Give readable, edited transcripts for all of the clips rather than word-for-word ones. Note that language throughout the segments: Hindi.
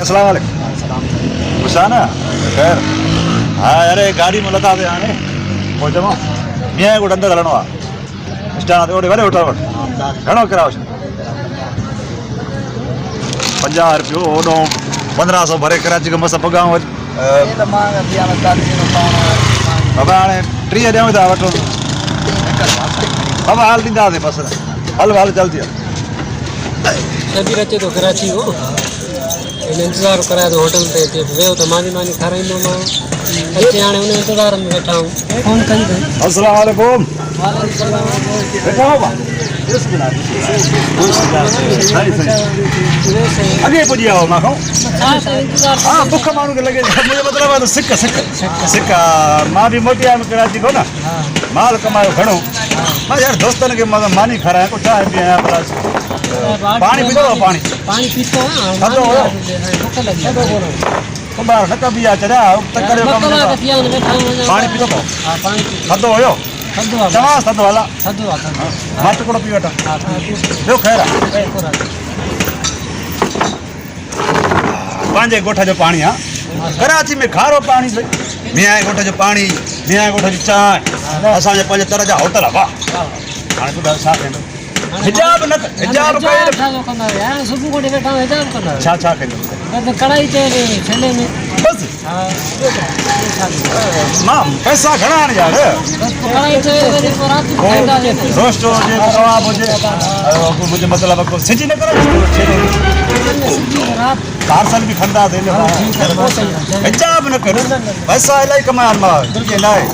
अस्सलाम वालेकुम। खुशाना खैर। हाँ अरे गाड़ी में लता दे आने पहुंचो मैं को अंदर हलणो आहे स्टैंड ते ओडे वॾे होटल वटि घणो किरायो छा 50 रुपयो ओडो 1500 भरे कराची खां मस पगां वटि बाबा हाणे 30 ॾियूं था वठो बाबा हाल ॾींदासीं बसि हल हल जल्दी शबीर अचे थो कराची को इन इंतज़ारु कराए थो होटल ते अचे वियो त मानी मानी खाराईंदो मां अचे हाणे उन इंतज़ार में वेठा आहियूं फ़ोन कई अथई। अस्सलाम वालेकुम। वेठा हो अॻे पुॼी विया मां खां हा बुख माण्हू खे लॻे मुंहिंजो मतिलबु आहे त सिक सिक सिक मां बि मोटी आयुमि कराची खां न माल कमायो घणो मां यार दोस्तनि खे मानी खारायां को चांहि पीआयां पाणी पीतो पाणी पानी पीतो थधो हुयो कुंभार न कबी आहे चढ़िया पाणी पीतो पोइ थधो हुयो चवांसि थधो हला मां टुकड़ो पी वठां ॿियो ख़ैरु आहे पंहिंजे ॻोठ जो पाणी आहे कराची में खारो पाणी मियाँ ॻोठ जो पाणी मियाँ ॻोठ जी चांहि असांजे पंहिंजे तरह जा होटल वाह हाणे ॿुधायो छा कंदो हिजाब न हिजाब सुबुह को वेठा हिजाब कंदा छा कंदो कढ़ाई चए छेले में बसि मां पैसा घणा आहिनि यार कढ़ाई चए वरी पोइ राति जो खाईंदासीं रोस्ट हुजे कबाब हुजे मुंहिंजो मतिलबु को सिजी न करे पार्सल बि खणंदासीं हिजाब न कर पैसा इलाही कमाया आहिनि मां न आहे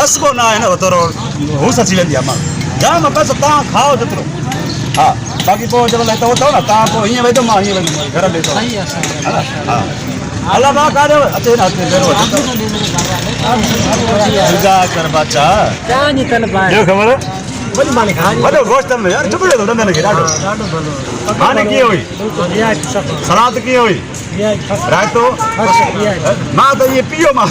ॾस को न आहे न थोरो घूस अची वेंदी आहे मां जाम पैसा तव्हां खाओ जेतिरो हा बाक़ी पोइ जंहिं महिल हिते अथव न तव्हां पोइ हीअं वेंदो मां हीअं वेंदुमि घर में हा अला मां काॾे अचे न कर बादशाह ख़बर वॾो गोश्त में यार चुभे थो ॾंदनि खे ॾाढो हाणे कीअं हुई सलाद कीअं हुई रायतो मां त इहे पीओ मां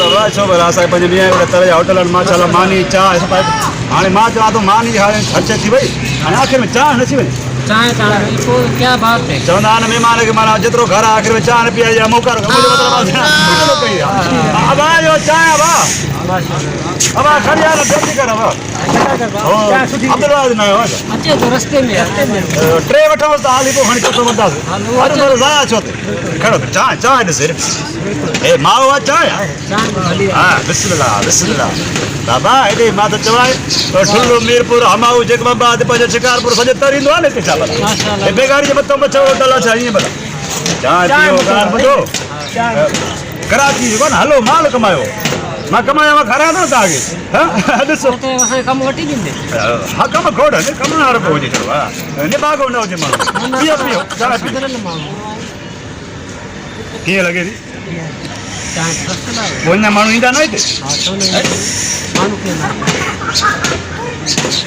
बाबा छो भला असांजे पंहिंजे मींहं तरह जा होटल आहिनि माशाल्लाह मानी चांहि हाणे मां चवां थो मानी हाणे ख़र्च थी वई हाणे आख़िर में चांहि नथी वञे चवंदा आहिनि महिमान खे माना जेतिरो घर आहे आख़िर में चांहि न पीआई आहे मौक़ो चांहि अब खड़ी यार जल्दी कर अब अब्दुल्लाह न आयो अचे तो रस्ते में ट्रे वठो त हाली को खणी कोतो वंदा अरे मर जाया छो ते खड़ो चाय दे सिर ए माओ चाय हां बिस्मिल्लाह बिस्मिल्लाह बाबा एडे मा त चवाय तो ठुल्लो मीरपुर हमाऊ जेक बाबा दे पंज शिकारपुर सजे तरिंदो आहे न के माशाल्लाह ए बेगाड़ी जे मतो मचो होटल चाहिए भला चाय पियो गान बजो कराची को न हलो माल कमायो मां कमाया मां खारायां थो तव्हांखे ॾिसो कमु वठी ॾींदे हा कमु खोड़ कमु वारो पियो हुजे थोरो हा निभागो न हुजे माण्हू पीओ पीओ चांहि पीओ कीअं लॻे थी पोइ अञा माण्हू ईंदा न हिते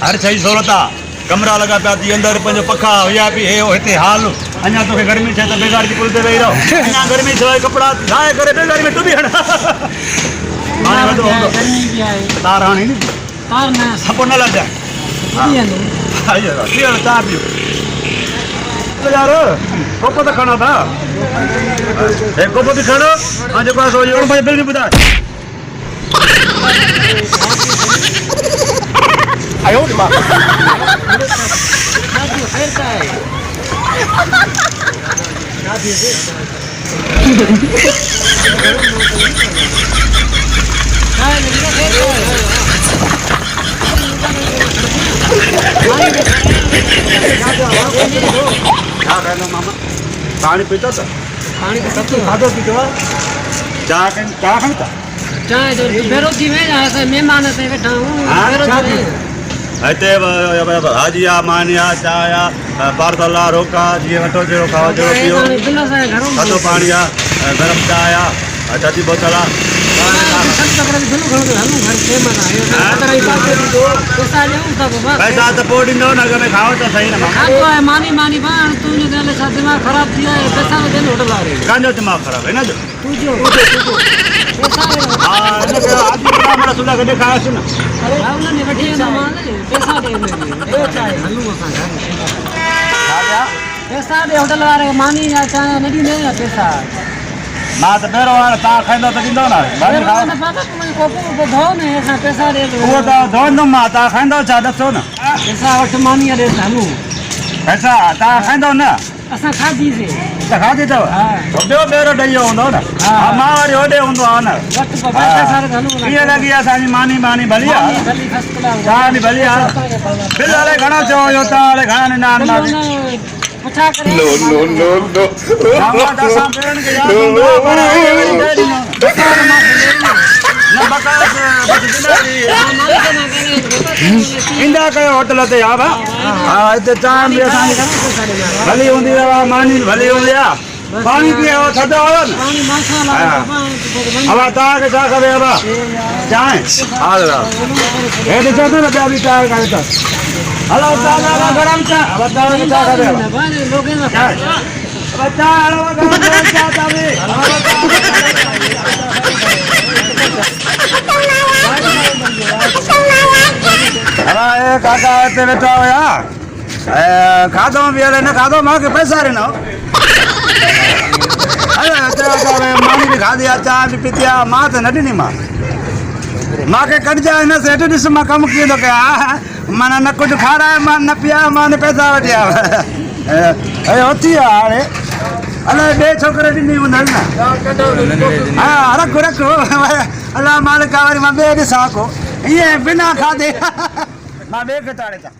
हर शइ सहूलियत आहे कमरा लॻा पिया थी अंदरि पंहिंजो पखा हुया बि हे हिते हाल अञा तोखे गर्मी थिए त बेगाड़ी जी पुल ते वेही रहो अञा गर्मी थियो कपिड़ा ठाहे करे बेगाड़ी में टुबी हण तार हाणे सपो न लॻाए चाह पियो यार कोप त खणो था हे कोप बि खणो ऐं जेको आहे भाई बिल बि ॿुधाए आयो मां पानी पीता था पानी तो सब खाधो पीतो आहे चाह खणता चाय तो बेरो थी में मेहमान से बैठा हूं हिते हाजिया मानिया चाया पार्सला रोका जीअं वठो जहिड़ो खाओ जहिड़ो पियो थधो पाणी आहे गरम चांहि आहे छाती बोतल आहे पैसा त पोइ ॾींदो न अॻ में खाओ त सही न मानी मानी तुंहिंजो दिमाग़ ख़राब थी वियो आहे पैसा न होटल वारे कांजो दिमाग़ ख़राब है न जो सुधा कॾहिं खायोसीं न पैसा पैसा ॾे होटल वारे खे मानी या चांहि न ॾींदे न पैसा मां त पहिरियों हाणे तव्हां खाईंदव त ॾींदव न भाॼी खाओ न धो न असां पैसा ॾे उहो त धोईंदुमि मां तव्हां खाईंदव छा ॾसो न पैसा वठि मानीअ ॾे हलूं पैसा तव्हां खाईंदव न असां खाधीसीं त खाधी अथव ॿियो ॿेरो ॾही वियो हूंदो न मां वरी होॾे हूंदो आहे न वटि पैसा हलूं कीअं लॻी असांजी मानी भली आहे फस्ट क्लास चांहि भली आहे बिल हाणे घणा चयो हुयो तव्हां हाणे घणा ॾिना आहिनि पुछा करे ईंदा कयो होटल ते हा भाउ हा हिते चांहि बि असांजी भली हूंदी आहे मानी भली हूंदी आहे पाणी पीओ थधो हुयो न अब तव्हांखे छा खपे अब चांहि हा दादा हे ॾिसो था न ॿिया बि चांहि काढे था हलो चांहि गरम चांहि अब तव्हांखे छा खपे काका हिते वेठा हुया खाधो बि हले न खाधो मूंखे पैसा ॾिनो मानी बि खाधी आहे चांहि बि पीती आहे मां त न ॾिनी मूंखे कढिजा हिन सेठ ॾिस मां कमु कीअं थो कयां माना न कुझु खाराए मां न पीआं मां न पैसा वठी आया उथी आहे हाणे अलाए ॿिए छोकिरे ॾिनी हूंदनि न हा रखो रखो अलाए मालिक वरी मां ॿिए ॾिसां को ईअं बिना खाधे मां ॿिए खे ताड़े था